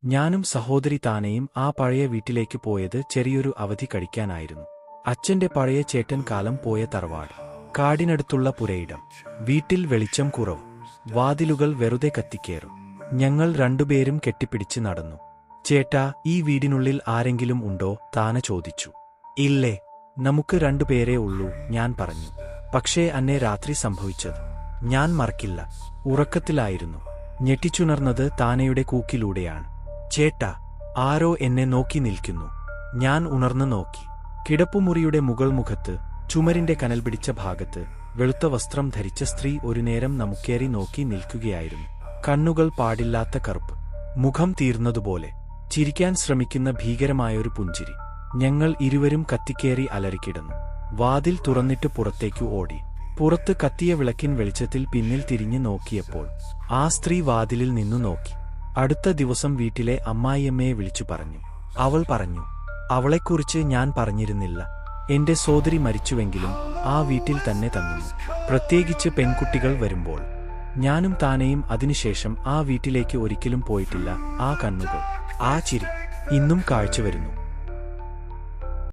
ഞാനും സഹോദരി താനയും ആ പഴയ വീട്ടിലേക്ക് പോയത് ചെറിയൊരു അവധി കഴിക്കാനായിരുന്നു. അച്ഛന്റെ പഴയ ചേട്ടൻ കാലം പോയ തറവാട്, കാടിനടുത്തുള്ള പുരയിടം, വീട്ടിൽ വെളിച്ചം കുറവ്, വാതിലുകൾ വെറുതെ കത്തിക്കേറും. ഞങ്ങൾ രണ്ടുപേരും കെട്ടിപ്പിടിച്ച് നടന്നു. ചേട്ടാ, ഈ വീടിനുള്ളിൽ ആരെങ്കിലും ഉണ്ടോ? താന ചോദിച്ചു. ഇല്ലേ, നമുക്ക് രണ്ടുപേരേ ഉള്ളൂ, ഞാൻ പറഞ്ഞു. പക്ഷേ അന്നേ രാത്രി സംഭവിച്ചത് ഞാൻ മറക്കില്ല. ഉറക്കത്തിലായിരുന്നു. ഞെട്ടിച്ചുണർന്നത് താനയുടെ കൂക്കിലൂടെയാണ്. ചേട്ടാ, ആരോ എന്നെ നോക്കി നിൽക്കുന്നു. ഞാൻ ഉണർന്നു നോക്കി. കിടപ്പുമുറിയുടെ മുകൾ മുഖത്ത്, ചുമരിന്റെ കനൽ പിടിച്ച ഭാഗത്ത്, വെളുത്ത വസ്ത്രം ധരിച്ച സ്ത്രീ ഒരു നേരം നമുക്കേറി നോക്കി നിൽക്കുകയായിരുന്നു. കണ്ണുകൾ പാടില്ലാത്ത കറുപ്പ്, മുഖം തീർന്നതുപോലെ, ചിരിക്കാൻ ശ്രമിക്കുന്ന ഭീകരമായൊരു പുഞ്ചിരി. ഞങ്ങൾ ഇരുവരും കത്തിക്കേറി അലറിക്കിടന്നു. വാതിൽ തുറന്നിട്ട് പുറത്തേക്കു ഓടി. പുറത്ത് കത്തിയ വിളക്കിൻ വെളിച്ചത്തിൽ പിന്നിൽ തിരിഞ്ഞു നോക്കിയപ്പോൾ ആ സ്ത്രീ വാതിലിൽ നിന്നു നോക്കി. അടുത്ത ദിവസം വീട്ടിലെ അമ്മായിയമ്മയെ വിളിച്ചു പറഞ്ഞു. അവൾ പറഞ്ഞു, അവളെക്കുറിച്ച് ഞാൻ പറഞ്ഞിരുന്നില്ല. എന്റെ സോദരി മരിച്ചുവെങ്കിലും ആ വീട്ടിൽ തന്നെ തങ്ങുന്നു, പ്രത്യേകിച്ച് പെൺകുട്ടികൾ വരുമ്പോൾ. ഞാനും താനയും അതിനുശേഷം ആ വീട്ടിലേക്ക് ഒരിക്കലും പോയിട്ടില്ല. ആ കണ്ണുകൾ, ആ ചിരി ഇന്നും കാഴ്ച വരുന്നു.